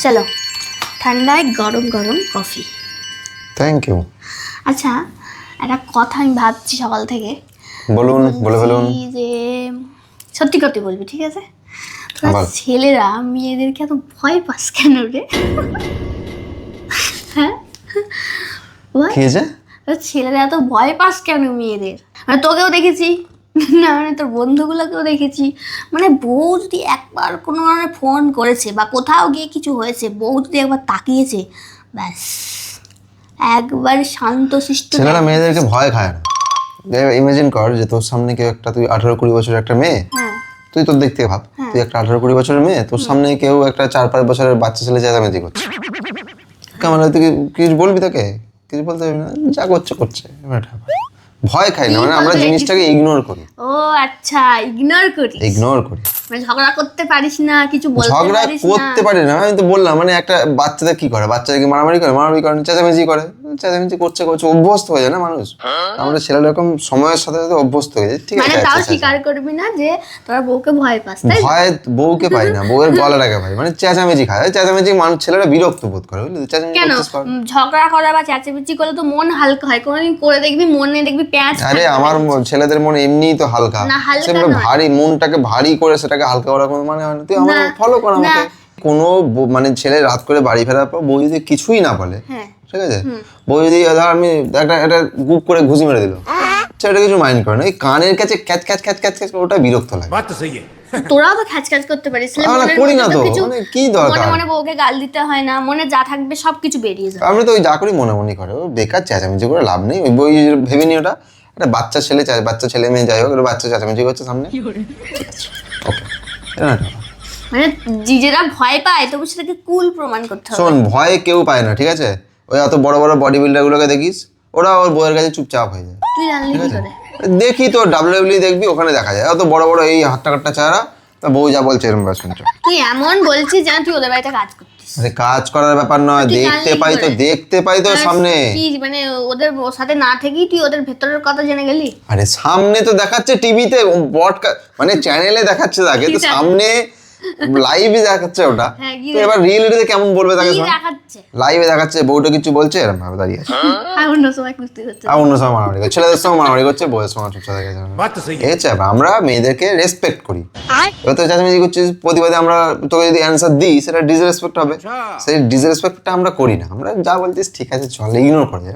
চলো ঠান্ডায় গরম গরম কফি। Thank you. আচ্ছা একটা কথা আমি ভাবছি সকাল থেকে। বলুন, বলে ফেলুন। বলছি যে সত্যি কথা বলবি, ঠিক আছে? তোরা আবার? ছেলেরা মেয়েদেরকে এত ভয় পাস কেন রে? হ্যাঁ বল। কি হয়েছে? তোরা ছেলেরা এত ভয় পাস কেন মেয়েদের? মানে তোকেও দেখেছি, না মানে তোর বন্ধুগুলোকেও দেখেছি, মানে বউ যদি একবার কোনো কারণে ফোন করেছে বা কোথাও গিয়ে কিছু হয়েছে, বউ যদি একবার তাকিয়েছে, ব্যাস একবার শান্তশিষ্ট। ছেলেরা মেয়েদেরকে ভয় খায় না। ইমাজিন কর যে তোর সামনে কেউ একটা, তুই 18-20 বছরের একটা মেয়ে, হ্যাঁ তুই তোর দেখতে ভাব, তুই একটা 18-20 বছরের মেয়ে, তোর সামনে কেউ একটা 4-5 বছরের বাচ্চা ছেলে চেঁচামেচি করছে, কেমন তুই কিছু বলবি তাকে? কিছু বলতে পারবি না, যা করছে করছে। ভয় খাই না, মানে আমরা জিনিসটাকে ইগনোর করি। ও আচ্ছা, ইগনোর করি। ইগনোর করি, মানে ঝগড়া করতে পারিস না, কিছু বলতে ঝগড়া পারিস না। করতে পারি না। আমি তো বললাম, মানে একটা বাচ্চাদের কি করে, বাচ্চাদেরকে মারামারি করে, মারামারি করে, চেঁচামেচি করে, চেঁচামেচি করছে করছে অভ্যস্ত হয়ে যায় না মানুষ। আমরা ছেলেরা এরকম সময়ের সাথে সাথে অভ্যস্ত হয়ে যায়। ঠিক মানে আছে, তাও স্বীকার করবি না যে তোরা বউকে ভয় পাস, তাই? ভয় বউকে পাই না, বউয়ের গলাটাকে পাই, মানে চেঁচামেচি খায়, চেঁচামেচি মানুষ ছেলেরা বিরক্ত বোধ করে, বুঝলি? চেঁচামেচি কেন করছিস কর। ঝগড়া করা বা চেঁচামেচি করলে তো মন হালকা হয়, কোনোদিন করে দেখবি মনে দেখবি পেঁয়াজ আরে আমার ছেলেদের মন এমনিই তো হালকা, না, হালকা সেগুলো নয়। ভারী, মনটাকে ভারী করে সেটাকে হালকা করার কোনো মানে হয় না। তুই আমার না, ফলো কর আমাকে। না। কোনো মানে ছেলে রাত করে বাড়ি ফেরার পর বউ যদি কিছুই না বলে, হ্যাঁ ঠিক আছে, বউ যদি ধর আমি একটা গুপ করে ঘুষি মেরে দিল, সেটা কিছু মাইন্ড করে না। এই কানের কাছে catch catch catch catch catch ওটা বিরক্ত লাগে। তোরাও তো খ্যাচ খ্যাচ করতে পারিস, আমরা করি না তো, মানে কি দরকার? মনে মনে বউকে গাল দিতে হয় না, মনে যা থাকবে সবকিছু বেরিয়ে যাবে। আমরা তো ওই যা করি মনে মনে করে, ও বেকার চেঁচামেচি করে লাভ নেই। ওই বই ভেবে নি ওটা একটা বাচ্চা ছেলে, বাচ্চা ছেলে মেয়ে যাই হোক, একটা বাচ্চা চেঁচামেচি করছে সামনে, ওকে, এটা না। মানে নিজেরা ভয় পায় তবু সেটাকে কুল প্রমাণ করতে হবে। শোন, ভয়ে কেউ পায় না, ঠিক আছে? ওই অত বড় বড় বডি বিল্ডার গুলোকে দেখিস, ওরা ওর বউয়ের কাছে চুপচাপ হয়ে যায়। তুই জানলি কি করে? দেখি তো ডাব্লিউডাব্লিউ দেখবি, ওখানে দেখা যায় অত বড় বড় এই হাট্টা কাট্টা চেহারা, তা বউ যা বলছে এরকম ব্যাস শুনছো। তুই এমন বলছিস যেন তুই ওদের বাড়িতে কাজ করতিস। আরে কাজ করার ব্যাপার নয়, তুই দেখতে জানলি পাই কি তো, করে? দেখতে পাই তো সামনে। কি মানে ওদের সাথে না থেকেই তুই ওদের ভেতরের কথা জেনে গেলি? আরে সামনে তো দেখাচ্ছে টিভিতে, মানে চ্যানেলে দেখাচ্ছে তাকে, তো সামনে লাইভে দেখাচ্ছে ওটা। হ্যাঁ, তো এবার রিয়েলিটিতে কেমন বলবে তাকে? কি শোন, দেখাচ্ছে? লাইভে দেখাচ্ছে বউটা কিছু বলছে, এরকম ভাবে দাঁড়িয়ে আছে, আর অন্য সময় কুস্তি হচ্ছে। আর অন্য সময় মারামারি করছে, ছেলেদের সঙ্গে মারামারি করছে, বউয়ের সঙ্গে চুপচাপ থেকে যাবে। ঠিক আছে, আমরা মেয়েদেরকে রেসপেক্ট করি। এবার তো চেঁচামেচি করছিস, প্রতিবাদে আমরা তোকে যদি অ্যান্সার দিই, সেটা ডিসরেসপেক্ট হবে। সেই ডিসরেসপেক্টটা আমরা করি না, আমরা যা বলছিস ঠিক আছে চল, ইগনোর করে যায়।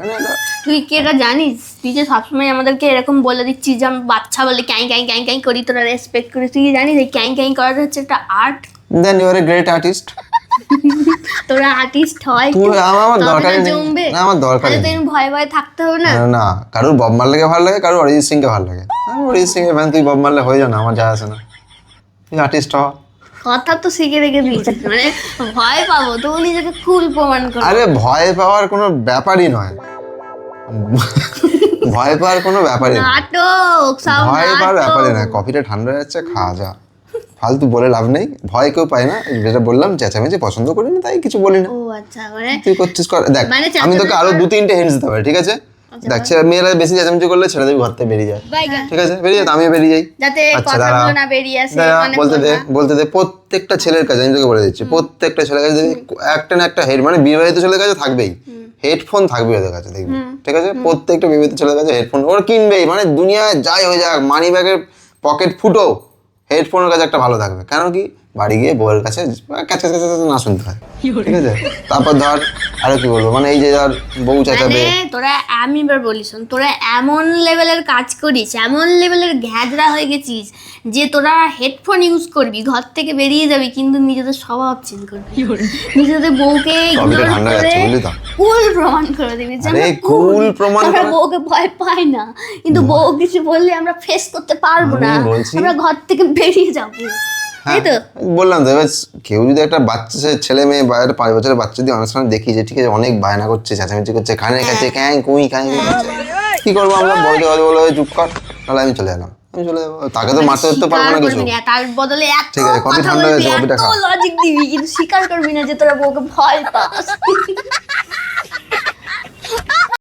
তুই কি এটা জানিস? তুই যে সবসময় আমাদেরকে এরকম বলে দিচ্ছিস যে আমি বাচ্চা বলে ক্যাঁ ক্যাঁ ক্যাঁ ক্যাঁ করি, তোরা রেসপেক্ট করিস। তুই কি জানিস এই ক্যাঁ ক্যাঁ করাটা হচ্ছে একটা art? Then you are a great artist. তোরা আর্টিস্ট হয় তুই আমার তবে দরকার না নেই, জমবে। না আমার দরকার তাহলে নেই। তো ভয় ভয় থাকতে হবে না। না, কারোর বব মারলেকে ভালো লাগে, কারোর অরিজিৎ সিংকে ভালো লাগে। আমি অরিজিৎ সিং এর ফ্যান, তুই বব মারলে হয়ে যা না, আমার যা আসে না, তুই আর্টিস্ট হ। কথা তো শিখে রেখে দিয়েছিস, মানে ভয় পাবো তো নিজেকে কুল প্রমাণ করবো। আরে ভয় পাওয়ার কোনো ব্যাপারই নয়, ভয় পাওয়ার কোনো ব্যাপারই নয়, নাটক সব ভয় পাওয়ার ব্যাপারই নয়। নাটক। কফিটা ঠান্ডা হয়ে যাচ্ছে, খাওয়া যা, ফালতু বলে লাভ নেই। ভয় কেউ পায় না, যেটা বললাম চেঁচামেচি পছন্দ করি না, তাই কিছু বলি না। ও আচ্ছা, মানে তুই করছিস কর, দেখ মানে আমি তোকে আরো 2-3টে হিন্টস দিতে পারি, ঠিক আছে? দেখ মেয়েরা বেশি চেঁচামেচি করলে ছেলেদের ঘর থেকে বেরিয়ে যায়, ঠিক আছে? বেরিয়ে যায়, তো আমিও বেরিয়ে যাই। যাতে আচ্ছা দাঁড়া, কথাগুলো না বেরিয়ে আসে, দাঁড়া, মানে বলতে দে। প্রত্যেকটা ছেলের কাছে, আমি তোকে বলে দিচ্ছি, প্রত্যেকটা ছেলের কাছে দেখবি একটা না একটা হেড, মানে বিবাহিত ছেলের কাছে থাকবেই, হেডফোন থাকবে ওদের কাছে, দেখবি, ঠিক আছে? প্রত্যেকটা বিবাহিত ছেলের কাছে হেডফোন ওরা কিনবেই, মানে দুনিয়ায় যাই হয়ে যাক, মানি ব্যাগের পকেট ফুটো, হেডফোনের কাছে একটা ভালো থাকবে। কেন কি? বাড়ি গিয়ে বউয়ের কাছে ক্যাচ ক্যাচ ক্যাচ না শুনতে হয়, ঠিক আছে? তারপর ধর আরো কি বলবো, মানে এই যে ধর বউ চেঁচাবে, মানে তোরা, আমি এবার বলি শোন, তোরা এমন লেভেলের কাজ করিস, এমন লেভেলের ঘ্যাজরা হয়ে গেছিস যে তোরা হেডফোন ইউজ করবি, ঘর থেকে বেরিয়ে যাবি, কিন্তু নিজেদের স্বভাব চেঞ্জ করবি, নিজেদের বউকে কবিটা ইগনোর ঠান্ডা করে যাচ্ছে, বুঝলি তো? কুল প্রমাণ করে দিবি যে আরে আমরা কুল প্রমাণ আমরা করা- বউকে ভয় পাই না, কিন্তু বউ কিছু বললে আমরা ফেস করতে পারবো আমি না, বলছি- আমরা ঘর থেকে বেরিয়ে যাবো, তাই তো? বললাম তো, এবার কেউ যদি একটা বাচ্চা ছেলে মেয়ে বা একটা 5 বছরের বাচ্চা যদি অনেক সময় দেখি যে ঠিক আছে অনেক বায়না করছে, চেঁচামেচি করছে, কানের কাছে ক্যাং কুই ক্যাং করছে, কি করবো আমরা? বলতে বলে চুপ কর, তাহলে আমি চলে এলাম, আমি চলে যাবো, তাকে তো মারতে ধরতে পারবো না স্বীকার কিছু। করবি না, তার বদলে এত ঠিক আছে, কফি কথা ঠান্ডা বলবি, হয়েছে, কফিটা এত খা। লজিক দিবি, কিন্তু স্বীকার করবি না যে তোরা বউকে ভয় পাস।